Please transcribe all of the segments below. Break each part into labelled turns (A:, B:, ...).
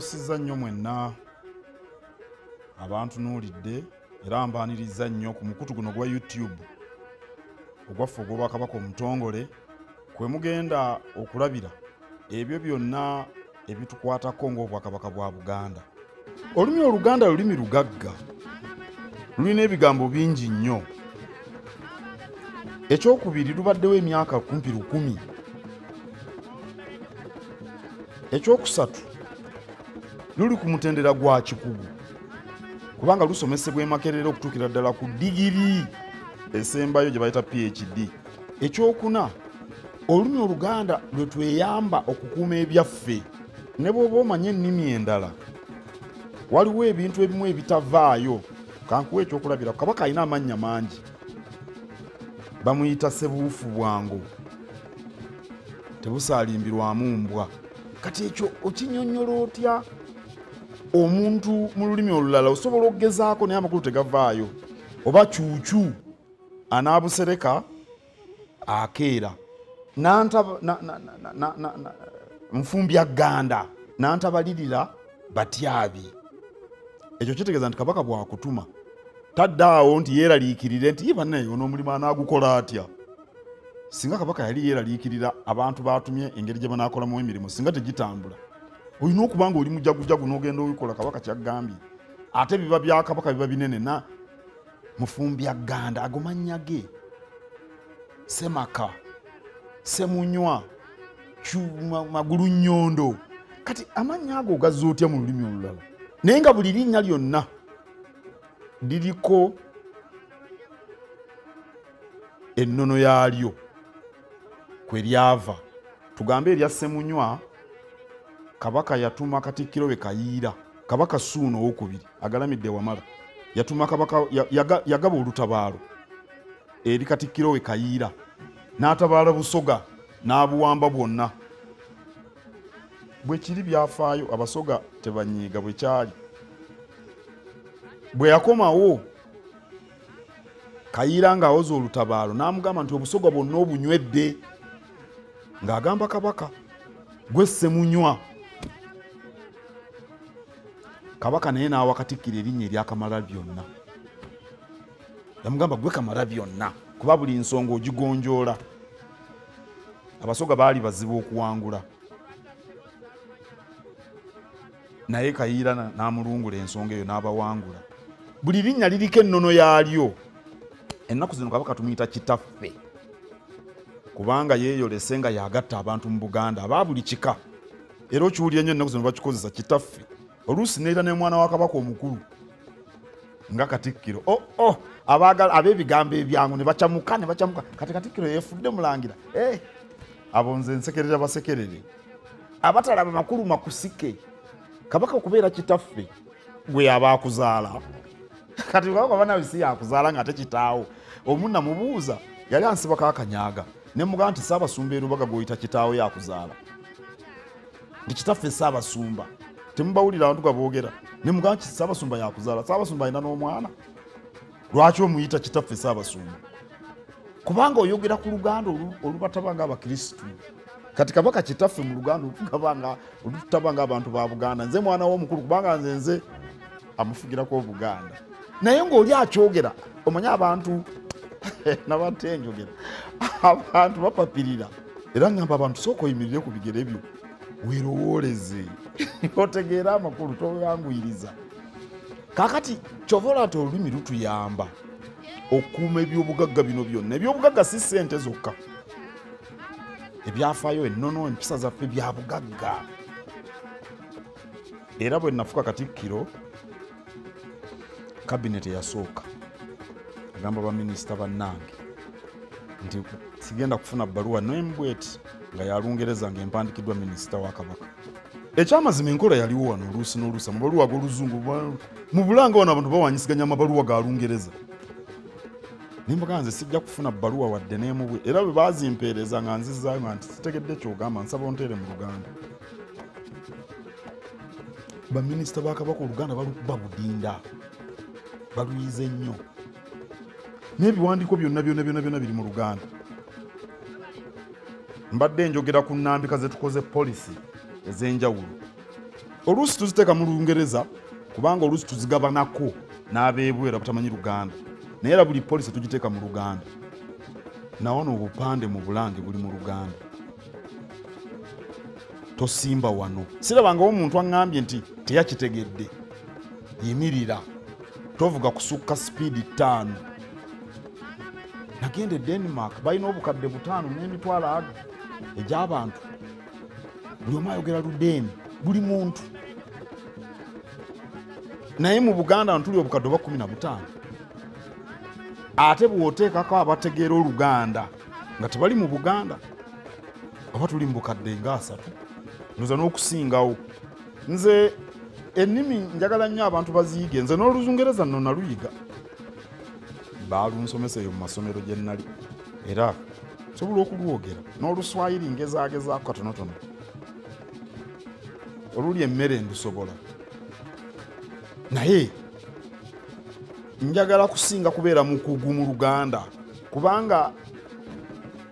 A: Mbebakusizza nnyo mwenna abantu nuulidde era mbaaniriza nnyo ku mukutu guno gwa YouTube ogwaffe ogw'Obwakabaka omutongole kwe mugenda okulabira ebyo byonna ebitukwatako ng'Obwakabaka bwa Buganda. Olulimi Oluganda lulimi lugagga, lulina ebigambo bingi nnyo. Ekyokubiri lubaddewo emyaka kumpi 10. Ekyokusatu luli ku mutendera gwa kikugu kubanga lusomesebwa e Makerere okutuukira ddala ku digiri esembayo gye bayita PhD. Ekyokuna olulimi Oluganda lwe tweyamba okukuuma ebyaffe ne bw'oba omanye ennimi endala waliwo ebintu ebimu ebitavaayo. Kankuwa ekyokulabira Kabaka alina amannya mangi, bamuyita Ssebuufu Bwango, tebusaalimbirwamu mbwa. Kati ekyo okinyonnyola otya omuntu mu lulimi olulala? Osobola okugezaako naye amakulu tegavaayo. Oba Cuucu anaabusereka akeera, Nfumbyagganda n'antabalirira Batyabi. Ekyo kitegeeza nti Kabaka bw'akutuma taddaawo nti yeeraliikirire nti ye bannaye on'omulimu anaagukola atya. Singa Kabaka yali yeeraliikirira abantu baatumye engeri gye banaakolamu emirimu singa tegitambula, olina okuba nga oli mujagujagu n'ogenda obikola. Kabaka kyaggambye ate biba bya Kabaka biba binene. Na Mufumbyaganda ago mannya ge: Semaka, Semunywa, Magulu Nnyondo. Kati amannya ago gazza otya mu lulimi olulala? Naye nga buli linnya lyonna liriko ennono yaalyo kwe lyava. Tugambe erya Semunywa, Kabaka yatuma Katikkiro we Kayiira, Kabaka Ssuuna II agalamidde Wamala, yatuma Kabaka yagaba olutabaalo eri Katikkiro we Kayiira, n'atabaala Busoga n'abuwamba bwonna. Bwe kiri byafaayo Abasoga tebanyiiga bwe kyali. Bwe yakomawo Kayiira ng'awoza olutabaalo n'amugamba nti Obusoga bwonna obunywedde, ng'agamba Kabaka gwe Semunywa. Kabaka naye n'awa Katikkiro erinnya erya Kamalabyonna. Yamugamba gwe Kamalabyonna kuba buli nsonga ogigonjoola. Abasoga baali bazibu okuwangula, naye Kayiira n'amulungula ensonga eyo n'abawangula. Buli linnya liriko ennono yaalyo. Ennaku zino Kabaka tumuyita kitaffe kubanga yeeyolese nga yagatta abantu mu Buganda aba buli kika. Era okiwulira nnyo ennaku zino bakikozesa kitaffe. Oluusi neera ne mwana wa Kabaka omukulu nga Katikkiro abaagala ab'ebigambo ebyangu ne bacamuka. Kati Katikkiro yeefudde mulangira. Abo nze nsekerera basekerere abatalaba makulu makusike. Kabaka okubeera kitaffe gwe yaba akuzaala. Kati Kabaka banawe si yakuzaala ng'ate kitaawo. Omunna mubuuza yali ansibako akanyaaga ne mugamba nti Ssaabasumba Rubaga gw'oyita kitaawo yakuzaala, nti kitaffe Ssaabasumba. Temubawulira abantu gaboogera ne mugamba nti Ssaabasumba yakuzaala. Ssaabasumba alina n'omwana, lwaki omuyita kitaffe Ssaabasumba? Kubanga oyogera ku Luganda olubatabanga Abakristu. Kati Kabaka kitaffe mu Luganda olututabanga abantu ba Buganda. Nze mwana w'omukulu kubanga nze amufugirako Buganda. Naye ng'oli akyogera omanye abantu nabate njogera abantu bapapirira. Era ngamba abantu sooka oyimirire ku bigere byo weerowooleze otegeera amakulu toyanguyiriza. Kaakati kyovola ati olulimi lutuyamba okuuma ebyobugagga bino byonna. Ebyobugagga si ssente zokka, ebyafaayo, ennono, empisa zaffe bya bugagga. Era bwe nafuka Katikkiro, kabineti eyasooka agamba baminisita bannange nti sigenda kufuna bbaluwa n'embweti nga ya Lungereza ng'empandikiddwa minisita wa Kabaka. Ekyamazima enkola yaliwo wano oluusi n'oluusi mu baluwa g'Oluzungu. Mu Bulanga wano abantu bawanyisiganya amabaluwa ga Lungereza. Nimbuga nze sijja kufuna bbaluwa wadde n'emubwe. Era bwe baazimpeereza nga nzizzaayo nga nti sitegedde kyogamba, nsaba onteere mu Luganda. Baminisita ba Kabaka Oluganda balukuba budinda, baluyize nnyo. N'ebiwandiiko byonna biri mu Luganda. Mbadde njogera ku nnambika ze tukoze policy ez'enjawulo. oluusi tuziteeka mu Lungereza kubanga oluusi tuzigabanako n'abeebweru abatamanyi Luganda naye era buli poliisi tugiteeka mu Luganda nawono obupande mu Bulange buli mu Luganda tosimba wano sirabangawo omuntu aŋŋambye nti teyakitegedde yimirira tovuga kusukka speed 5 nagende Denmark balina obukadde 5 n'emitwalo ago egy'abantu buli omu ayogera Ludeni buli muntu naye mu Buganda ntuli obukadde 15 ate bw'oteekako abategeera Oluganda nga tebali mu Buganda oba tuli mu bukadde nga 3 ndoza n'okusingawo nze ennimi njagala nnyo abantu baziige nze n'Oluzungereza nno naluyiga baalunsomesa eyo mu masomero gye nnali era sobola okulwogera n'Oluswayiri ngezaagezaako katonotono oluli emmere ndusobola naye njagala kusinga kubeera mukugu mu Luganda kubanga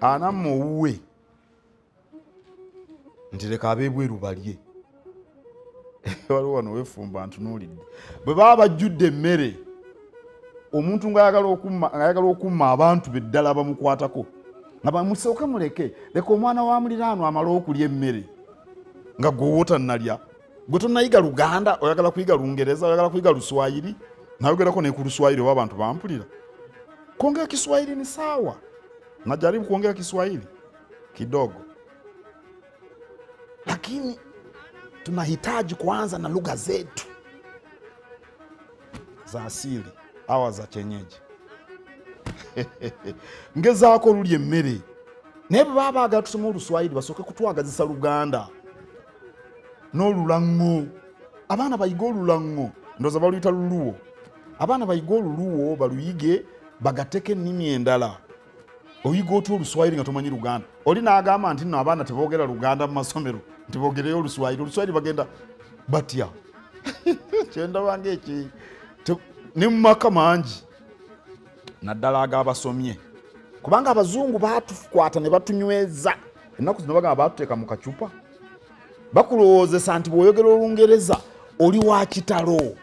A: anamma owuwe nti leka abeebweru balye waliwo wano weefumba ntunuulidde bwe baba bajjudde emmere omuntu ng'ayagala okumma abantu be ddala bamukwatako nga bamusooke muleke leka omwana wa muliraano amale okulya emmere nga gwe wotannalya gwe tonnayiga Luganda oyagala kuyiga Lungereza oyagala kuyiga Luswayiri nayogerako ne ku Luswayiri oba abantu bampulira kuongea Kiswahili ni sawa najaribu kuongea Kiswahili kidogo lakini tunahitaji kuanza na lugha zetu za asili awa za chenyeji ngezaako olulya emmere naye bwe baba baagala tusome Oluswayiri basooke kutwagazisa Luganda n'Olulango abaana bayiga Olulango ndooza baluyita Luluwo abaana bayiga Oluluwo baluyige bagateke ennimi endala oyiga otya Oluswayiri nga tomanyi Luganda oli n'agamba nti nno abaana teboogera Luganda mu masomero nti boogereyo Oluswayiri bagenda batya kyendaba ng'eki ne mu maka mangi naddala ag'abasomye kubanga abazungu baatukwata ne batunyweza ennaku zino bagamba baatuteeka mu kacupa bakulowoozesa nti bw'oyogera Olungereza oli wa kitalo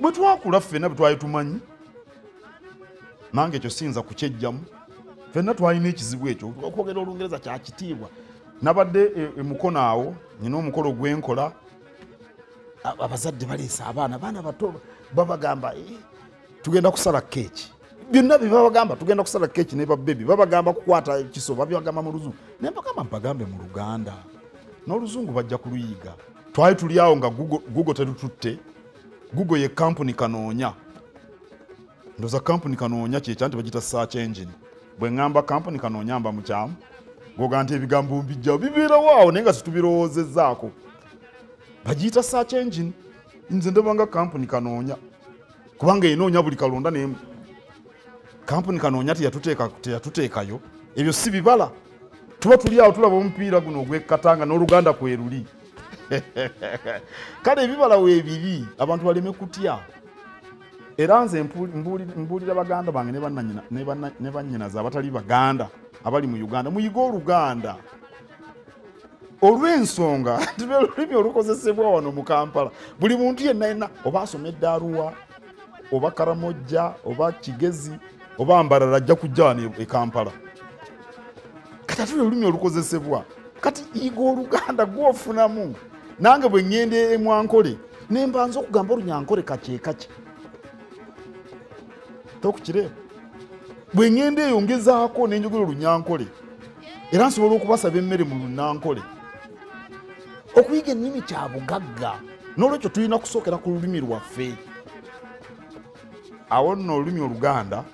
A: bwe twakula ffenna bwe twali tumanyi nange ekyo siyinza kukyejjamu ffenna twalina ekizibu ekyo okwogera Olungereza kya kitiibwa nabadde emukono awo nyina omukolo gwenkola abazadde baleesa abaana bato babagamba tugenda kusala keeki byonna bye babagamba tugenda kusala keeki ne babebi babagamba kukwata ekiso babagamba mu Luzungu naye mbagamba mbagambe mu Luganda n'Oluzungu bajja kuluyiga twali tuli awo nga Google terututte Google ye company kanoonya ndoza company kanoonya kyekya nti bagita search engine bwe ngamba company kanoonya mba mukyamu goga nti ebigambo mbijjawo bibeera waawo naye nga situbirowoozezaako bagiyita search engine nze ndabanga company kanoonya kubanga enoonya buli kalonda ne company kanoonya teyatuteekayo ebyo si bibala tuba tuli awo tulaba omupiira guno ogw'ekatanga n'Oluganda kweruli kale ebibala weebiri abantu baleme kutya era nze mbuulira baganda bange ne bannyinaze abatali baganda abali mu Uganda muyiga Oluganda olw'ensonga nti lwe lulimi olukozesebwa wano mu Kampala buli muntu yenna oba asomedde Arua oba Karamojja oba Kigezi oba Mbarara ajja kujja wano e Kampala kati ate lulimi olukozesebwa kati yiga Oluganda gw'ofunamu nange bwe ŋŋenda e Mwankole ne mbanza okugamba Olunyankole kakyekakye tokukireba bwe ŋŋenda eyo ngezaako ne njogera Olunyankole era nsobola okubasaba emmere mu Lunyankole okuyiga ennimi kya bugagga n'olwekyo tulina kusookera ku lulimi lwaffe awo nno olulimi Oluganda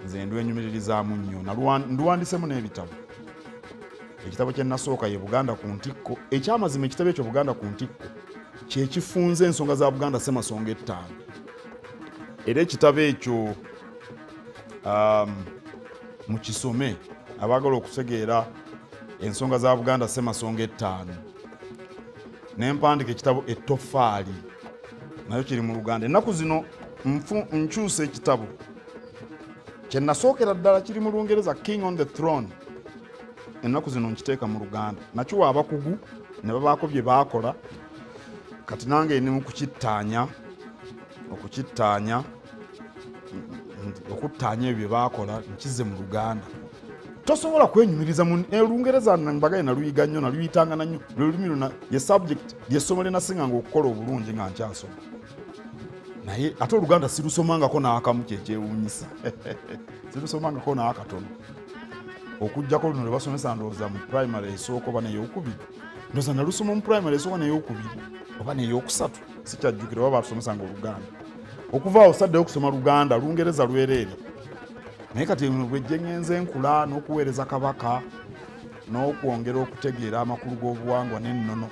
A: nze ndwenyumiririzaamu nnyo nduwandisemu n'ebitabo ekitabo kye nasooka ye Buganda ku ntikko ekyamazima ekitabo ekyo Buganda ku ntikko kyekifunza ensonga za Buganda Ssemasonga 5 era ekitabo ekyo mu kisome abaagala okutegeera ensonga za Buganda Ssemasonga 5 n'empandika ekitabo Ettoffaali nayo kiri mu Luganda ennaku zino nkyusa ekitabo kye nasookera ddala kiri mu Lungereza King on the Throne ennaku zino nkiteeka mu Luganda nakiwa abakugu ne babaako bye baakola kati nange ni mu kukittaanya okuttaanya ebyo bye baakola nkize mu Luganda. Tosobola kwenyumiriza mu Olungereza nambagaye naluyiga nnyo naluyitanga na nnyo lulimi luna ye subject lyessomo lyenasinganga okukola obulungi nga nkyasoma naye ate Oluganda silusomangako n'akamu kyekyewuunyisa silusomangako n'akatono okujjako luno lwe basomesa ndowooza mu primary esooka oba n'eyokubiri ndowooza nalusoma mu primary esooka n'eyokubiri oba n'eyokusatu sikyajjukira oba batusomesanga Oluganda okuva awo saddeyo okusoma Luganda Lungereza lwereere naye kati bwejje ngenze nkula n'okuweereza Kabaka n'okwongera okutegeera amakulu g'obuwangwa n'ennono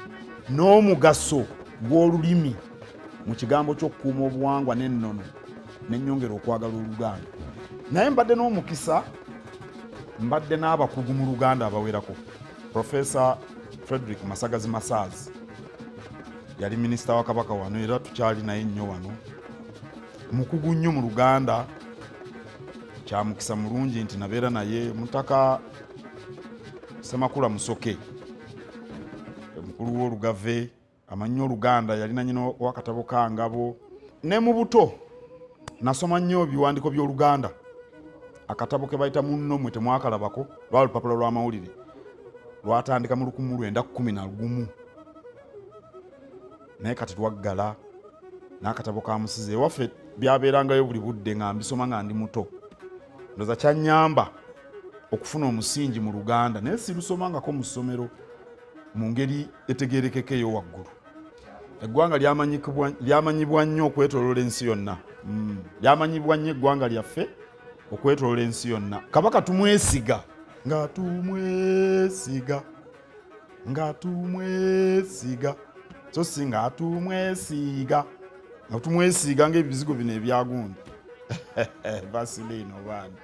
A: n'omugaso gw'olulimi mu kigambo ky'okukuuma obuwangwa n'ennono n'ennyongera okwagala Oluganda. Naye mbadde n'omukisa mbadde n'abakugu mu Luganda abawerako. Professor Frederick Masagazi Masaazi yali minisita wa Kabaka wano era tukyali naye nnyo wano mukugu nnyo mu Luganda. Kyamukisa mulungi nti nabeera naye Mutaka Semakula Musoke omukulu w'Olugave amanyi Oluganda yalina nyina w'akatabo ka Ngabo ne mu buto nasoma nnyo ebiwandiiko by'Oluganda akatabo ke bayita munno mwe temwakalabako lwa lupapula lw'amawulire lwatandika mu 1911 naye kati lwaggala n'akatabo ka Musize waffe byabeerangayo buli budde nga mbisoma nga ndi muto ndoza kyanyamba okufuna omusingi mu Luganda naye silusomangako mu ssomero mu ngeri etegeerekekeyo waggulu. Eggwanga lyamanyibwa nnyo okwetooloola ensi yonna lyamanyibwa nnyo eggwanga lyaffe okwetooloola ensi yonna. Kabaka tumwesiga nga tumwesiga so si nga tumwesiga ng'ebizigo bino ebyagundi Vaseline obaani